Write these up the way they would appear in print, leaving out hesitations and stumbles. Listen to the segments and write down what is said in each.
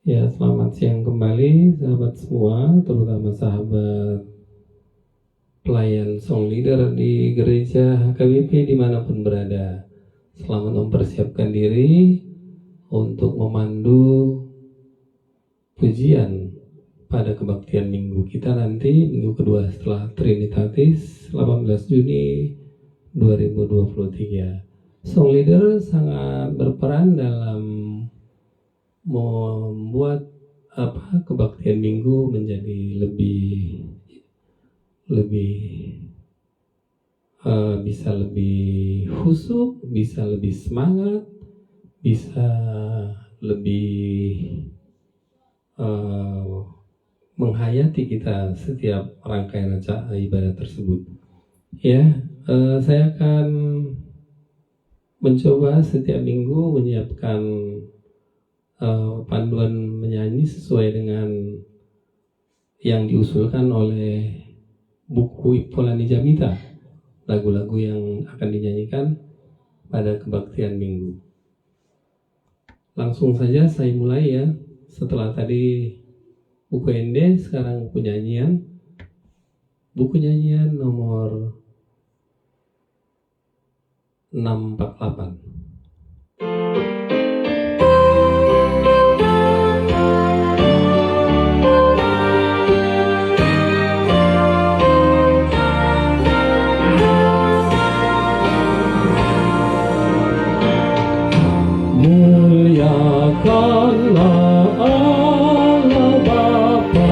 Ya, selamat siang kembali sahabat semua, terutama sahabat pelayan song leader di gereja HKBP dimanapun berada. Selamat mempersiapkan diri untuk memandu pujian pada kebaktian minggu kita nanti, minggu kedua setelah Trinitatis, 18 Juni 2023. Song leader sangat berperan dalam membuat kebaktian minggu menjadi lebih bisa lebih khusyuk, bisa lebih semangat, bisa lebih menghayati kita setiap rangkaian acara ibadah tersebut. Ya, saya akan mencoba setiap minggu menyiapkan panduan menyanyi sesuai dengan yang diusulkan oleh buku Polani Jamita, lagu-lagu yang akan dinyanyikan pada kebaktian minggu. Langsung saja saya mulai ya. Setelah tadi buku ND, sekarang buku nyanyian. Buku nyanyian nomor 648. Muliakanlah Allah Bapa,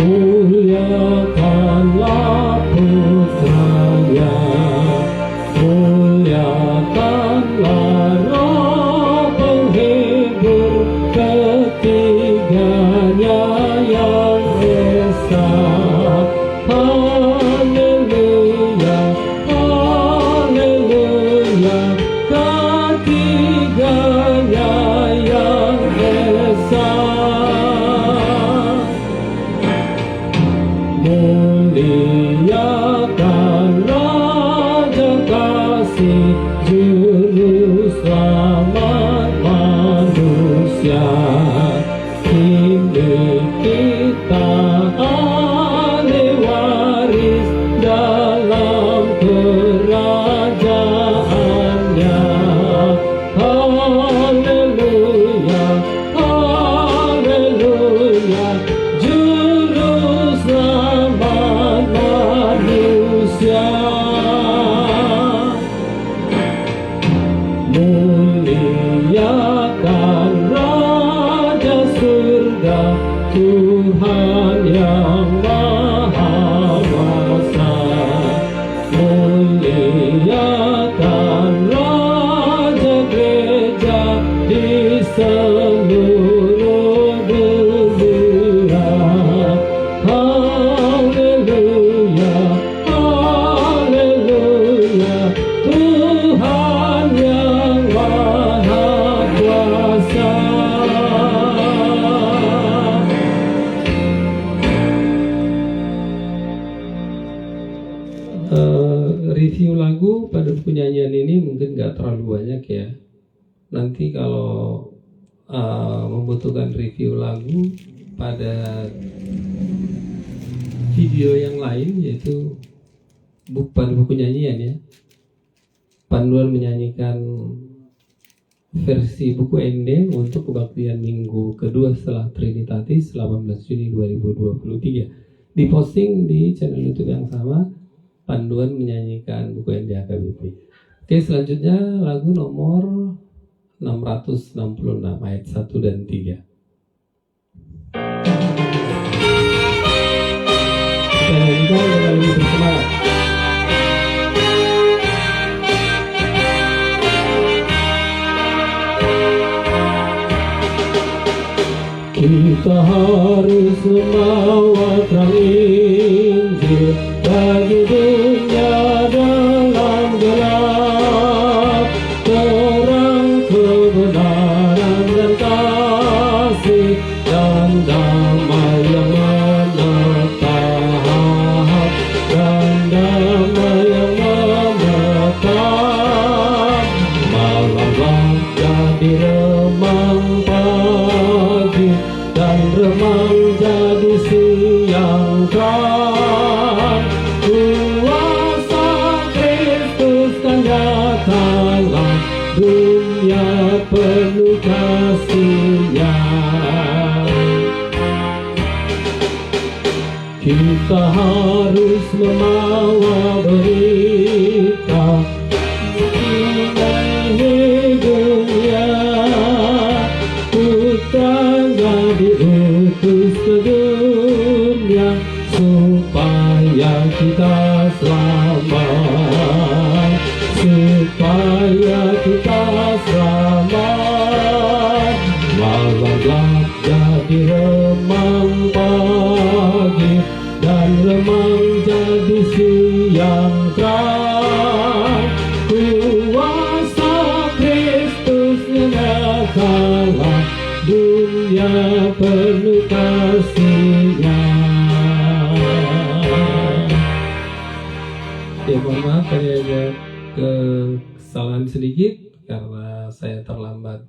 muliakanlah Putranya, muliakanlah Roh penghibur ketiganya yang esa. Haleluya, haleluya, ketiganya yang esa. Muliakan Raja Kasih, Juru Selamat manusia. Ini kita ahli waris dalam kerajaannya. Haleluya, haleluya, Juru Selamat manusia. Muliakan Raja Surga, Tuhan yang Maha Kuasa. Muliakan Raja Gereja di seluruh dunia. Haleluya, haleluya, Tuhan yang Maha Kuasa. Review lagu pada buku nyanyian ini mungkin nggak terlalu banyak ya. Nanti kalau membutuhkan review lagu pada video yang lain, yaitu pada buku nyanyian ya, panduan menyanyikan versi buku ND untuk kebaktian minggu kedua setelah Trinitatis 18 Juni 2023, diposting di channel YouTube yang sama, panduan menyanyikan buku ND HKBP. Oke, selanjutnya lagu nomor 666 ayat 1 dan 3. Kita nyanyikan dengan lebih bersemangat. Kita harus membawa terang Injil bagi dunia dalam gelap, terang kebenaran dan kasih dan damai yang menetap, dan damai yang menetap. Malam jadi remang pagi kasih-Nya. Kita harus membawa berita mengenai dunia. Putra diutus ke dunia supaya kita selamat, supaya kita selamat. Malam gelap jadi remang pagi, dan remang jadi siang terang. Kuasa Kristus nyatalah, dunia penuh kasih-Nya. Ya, mohon maaf saya ada kesalahan sedikit karena saya terlambat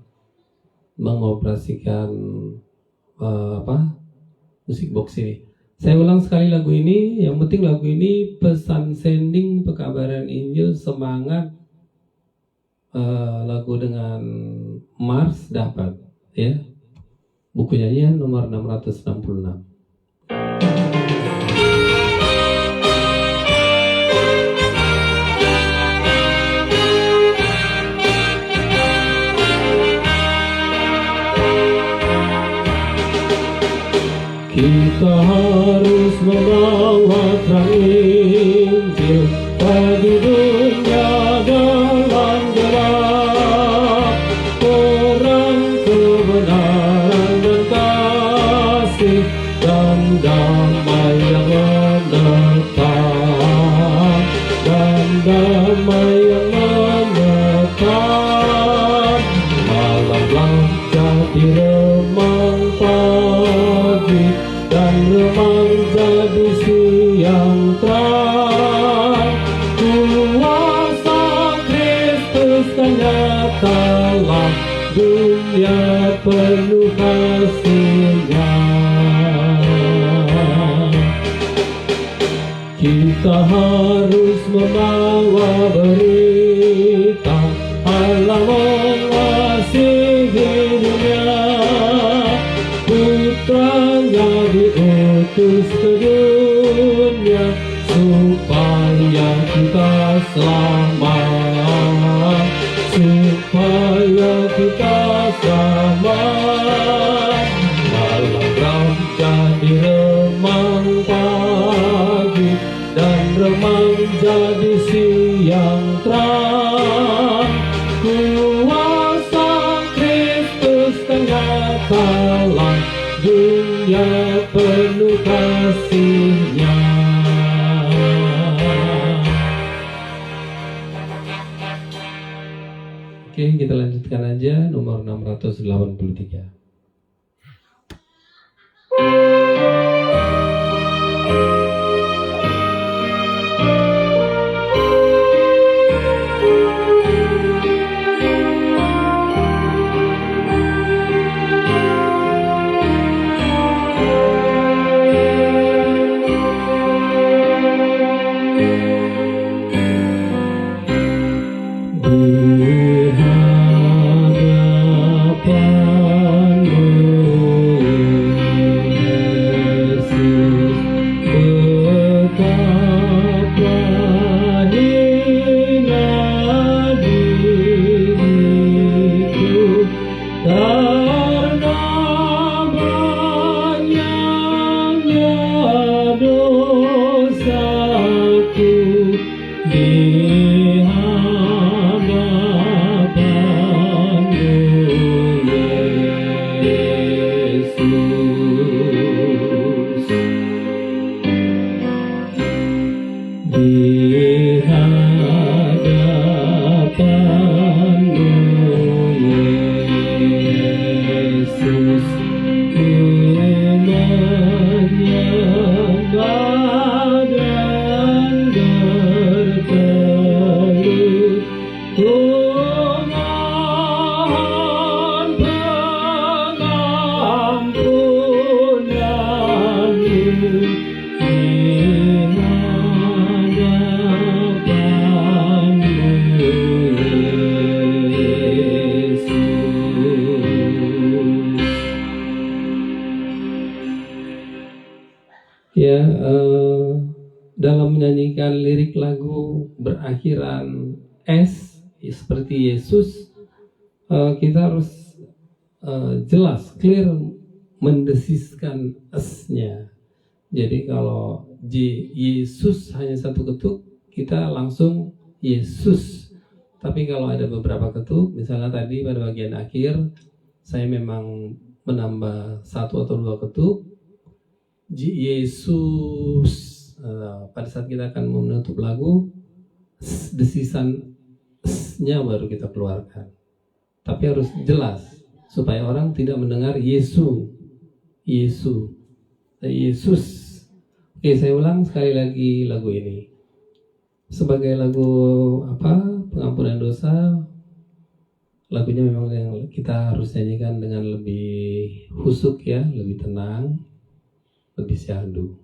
mengoperasikan musik box ini. Saya ulang sekali lagu ini. Yang penting lagu ini pesan sending pekabaran Injil semangat. Lagu dengan Mars dapat, ya. Buku nyanyian nomor 666. Kita harus membawa terang Injil bagi dunia dalam gelap. Terang kebenaran dan kasih dan damai yang menetap, dan damai yang menetap. Malam gelap jadi remang pagi, dan remang jadi siang terang. Kuasa Kristus nyatalah, dunia penuh kasih-Nya. Kita harus membawa berita Allah mengasihi dunia. Putra-Nya diutus ke dunia supaya kita selamat, supaya kita selamat. Malam gelap jadi remang pagi, dan remang jadi siang terang. Kuasa Kristus nyatalah, dunia penuh kasih-Nya. Oke, kita lanjutkan aja nomor 683. Ya, dalam menyanyikan lirik lagu berakhiran S seperti Yesus, kita harus jelas, clear mendesiskan S-nya. Jadi kalau Yesus hanya satu ketuk, kita langsung Yesus. Tapi kalau ada beberapa ketuk, misalnya tadi pada bagian akhir saya memang menambah satu atau dua ketuk, Yesus. Pada saat kita akan menutup lagu, desisan S-nya baru kita keluarkan. Tapi harus jelas supaya orang tidak mendengar Yesus. Oke, saya ulang sekali lagi lagu ini. Sebagai lagu pengampunan dosa, lagunya memang yang kita harus nyanyikan dengan lebih husuk ya, lebih tenang, lebih syahdu.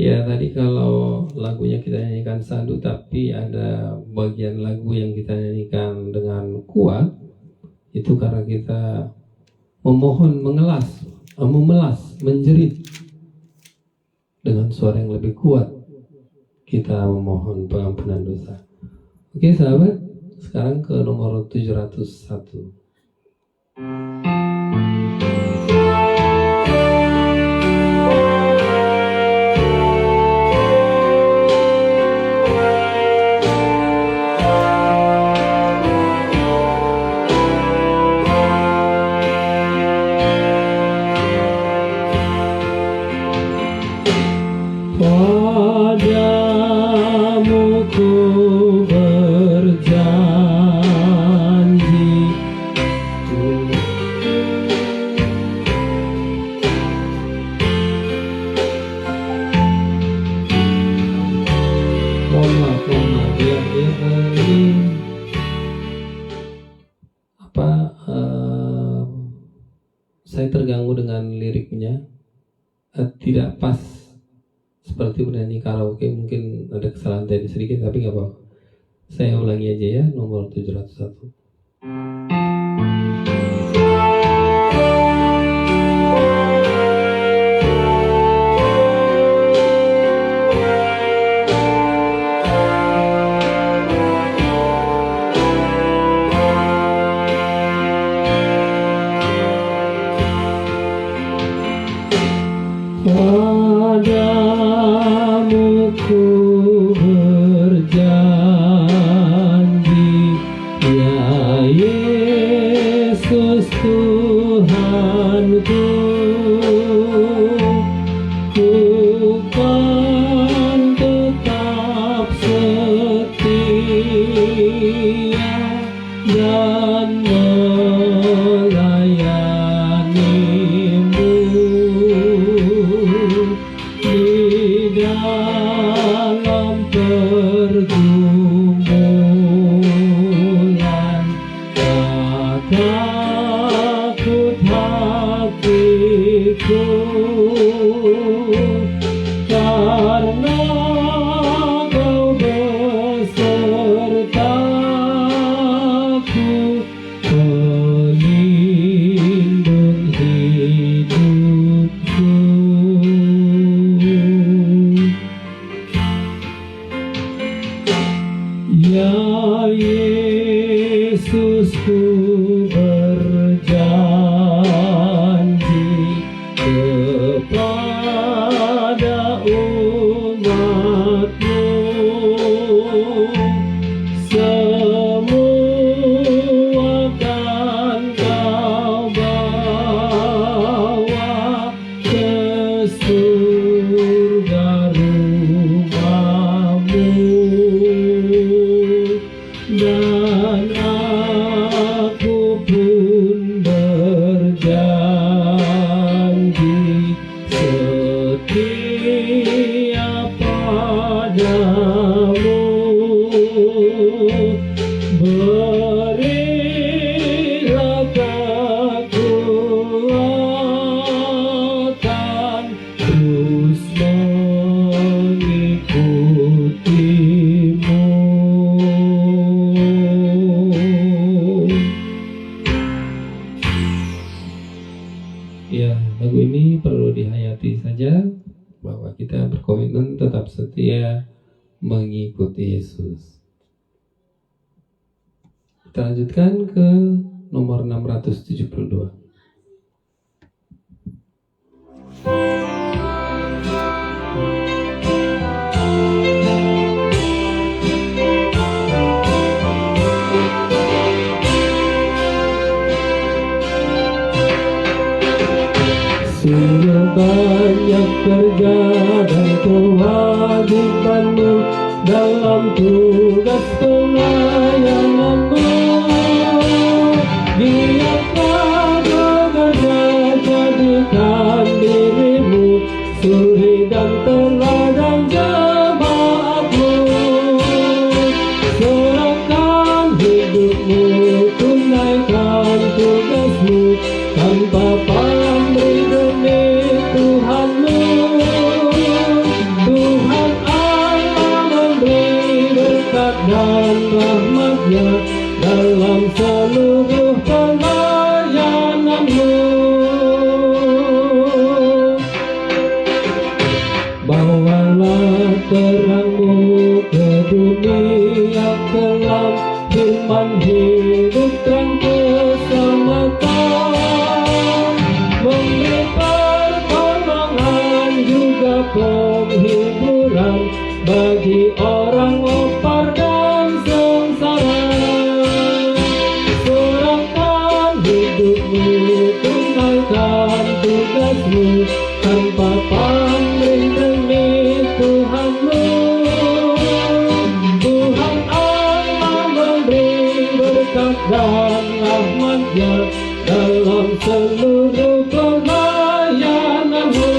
Ya, tadi kalau lagunya kita nyanyikan sandu tapi ada bagian lagu yang kita nyanyikan dengan kuat, itu karena kita memohon, memelas, menjerit dengan suara yang lebih kuat. Kita memohon pengampunan dosa. Oke sahabat, sekarang ke nomor 701. Padamu ku berjanji, Mohon maaf ya, ini saya terganggu dengan liriknya, tidak pas seperti bernyanyi karaoke, mungkin ada kesalahan tadi sedikit tapi nggak apa-apa. Saya ulangi aja ya, nomor 701. padamu ku berjanji, ya Yesus Tuhanku, ku kan tetap setia dan Ya Yesus, ku berjanji kepada umat-Mu, semua akan Kau bawa ke surga rumah-Mu. Dan aku pun berjanji setia padamu. Berilah kekuatan terus mengikutimu. Ya, lagu ini perlu dihayati saja bahwa kita berkomitmen tetap setia mengikuti Yesus. Kita lanjutkan ke nomor 672. Sungguh banyak kerja dan kewajibanmu dalam tugas pelayananmu. Biarlah bekerja, jadikan dirimu suri dan teladan jemaatmu. Serahkan hidupmu, tunaikan tugasmu tanpa pamrih demi Tuhanmu. Tuhan Allah memberi berkat dan rahmat-Nya dalam seluruh pelayananmu. Bawalah terangmu ke dunia kelam, firman hidup terang keselamatan, memberi pertolongan juga penghiburan bagi orang lapar dan sengsara. Serahkan hidupmu, tunaikan tugasmu tanpa pamrih demi Tuhanmu. Tuhan Allah memberi berkat dan rahmat-Nya dalam seluruh pelayananmu.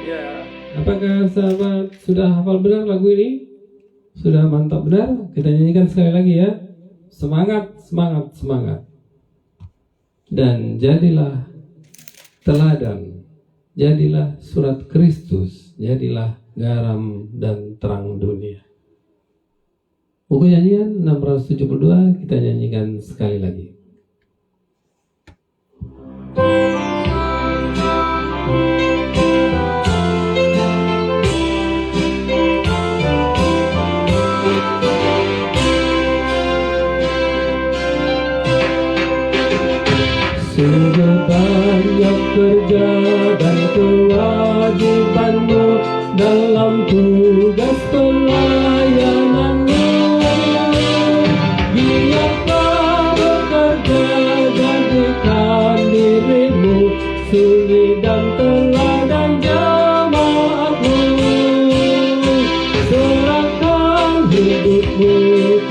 Ya, apakah sahabat sudah hafal benar lagu ini? Sudah mantap benar? Kita nyanyikan sekali lagi ya. Semangat, semangat, semangat. Dan jadilah teladan, jadilah surat Kristus, jadilah garam dan terang dunia. Buku nyanyian 672 kita nyanyikan sekali lagi. Sungguh banyak kerja dan kewajibanmu dalam tugas pelayananmu. Biarlah bekerja, jadikan dirimu suri dan teladan jemaatmu. Serahkan hidupmu,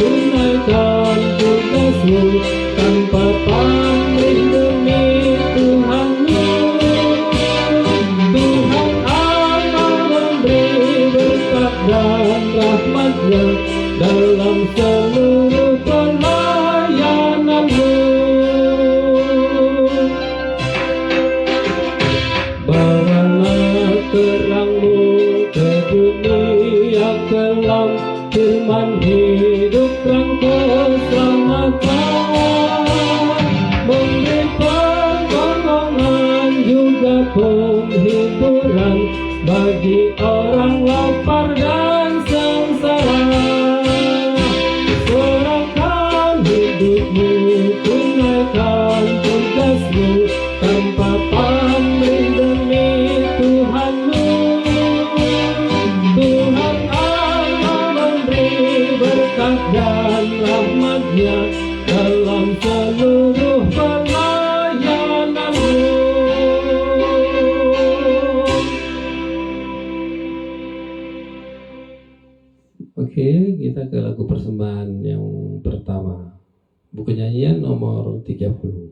tunaikan tugasmu tanpa pamrih demi Tuhanmu. Tuhan Allah memberi berkat dan rahmat-Nya dalam seluruh pelayananmu. Bawalah terangmu ke dunia kelam, firman hidup terang keselamatan, Oke, kita ke lagu persembahan yang pertama. Buku nyanyian nomor 30.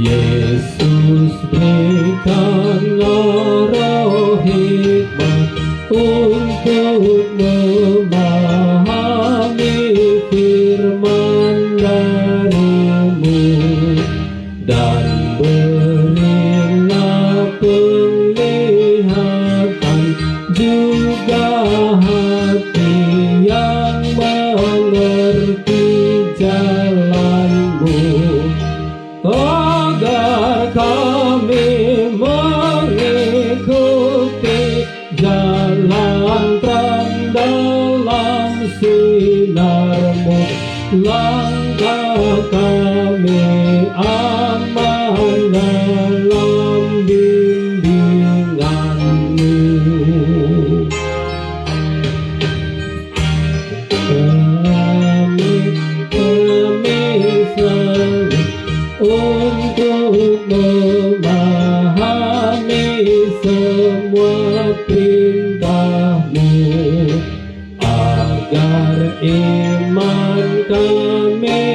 Yesus berikanlah roh hikmat untuk memahami firman dari-Mu, dan berilah penglihatan juga hati yang mengerti jalan-Mu, agar kami mengikuti jalan terang dalam sinar-Mu. Langkah kami aman dalam bimbingan-Mu. Kami selalu untuk memahami semua perintah-Mu, agar iman kami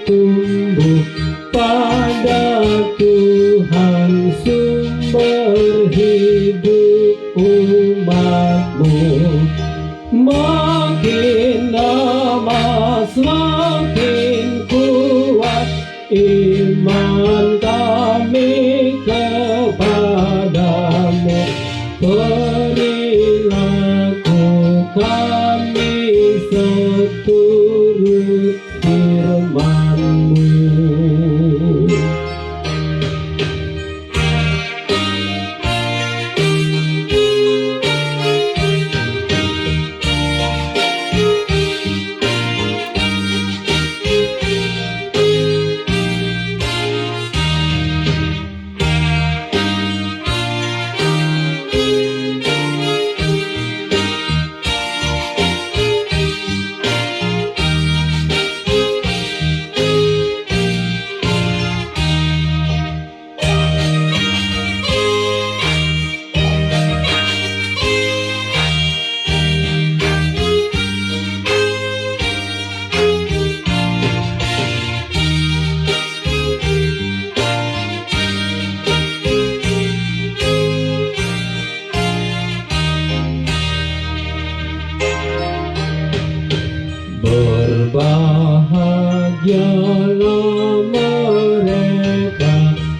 tumbuh pada Tuhan sumber hidup umat-Mu. Makin lama semakin kuat iman kami kepadamu, perilaku kami seturut firman-Mu. Berbahagialah mereka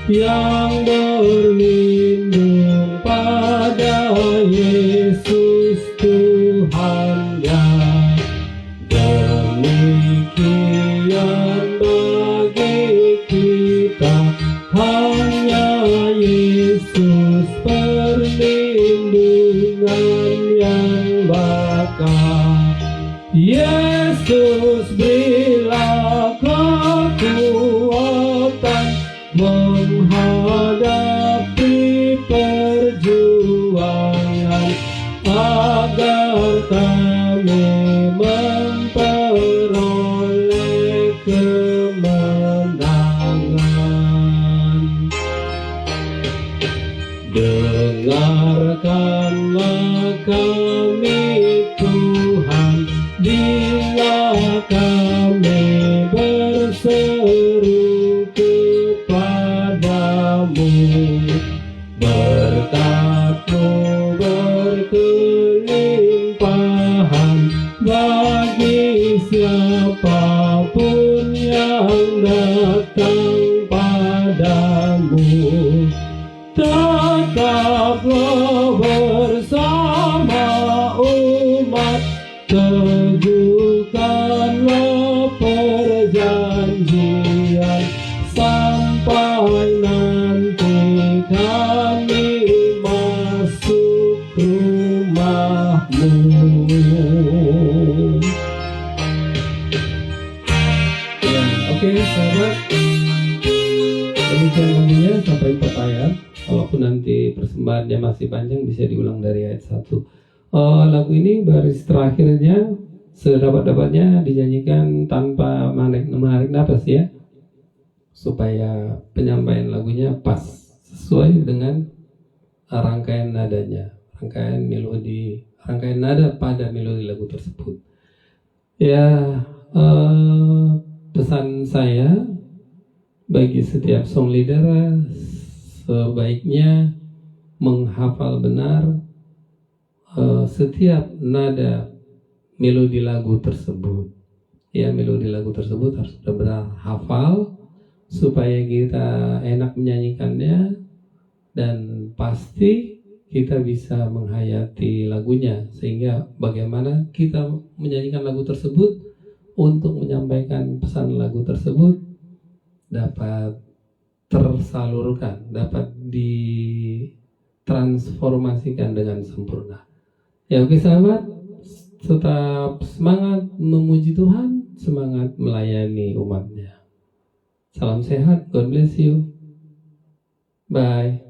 yang berlindung pada Yesus Tuhannya. Demikian bagi kita hanya Yesus perlindungan yang bakal. Yesus berilah kekuatan menghadapi perjuangan, agar kami memperoleh kemenangan. Dengarkanlah kami Tuhan, bila kami berseru kepadamu. Berkat-Mu berkelimpahan bagi siapapun yang datang padamu. Tetaplah bersama umat, teguhkanlah perjanjian sampai nanti kami masuk rumah-Mu. Ya, oke, sahabat. Demikian lagunya sampai 4 ayat. Walaupun nanti persembahannya masih panjang, bisa diulang dari ayat 1. Lagu ini baris terakhirnya sedapat-dapatnya dinyanyikan tanpa menarik napas ya, supaya penyampaian lagunya pas sesuai dengan rangkaian nadanya, rangkaian melodi, rangkaian nada pada melodi lagu tersebut. Ya, pesan saya bagi setiap song leader sebaiknya menghafal benar setiap nada melodi lagu tersebut. Ya, melodi lagu tersebut harus benar-benar hafal supaya kita enak menyanyikannya, dan pasti kita bisa menghayati lagunya, sehingga bagaimana kita menyanyikan lagu tersebut untuk menyampaikan pesan lagu tersebut dapat tersalurkan, dapat ditransformasikan dengan sempurna. Ya, oke sahabat, tetap semangat memuji Tuhan, semangat melayani umatnya. Salam sehat, God bless you. Bye.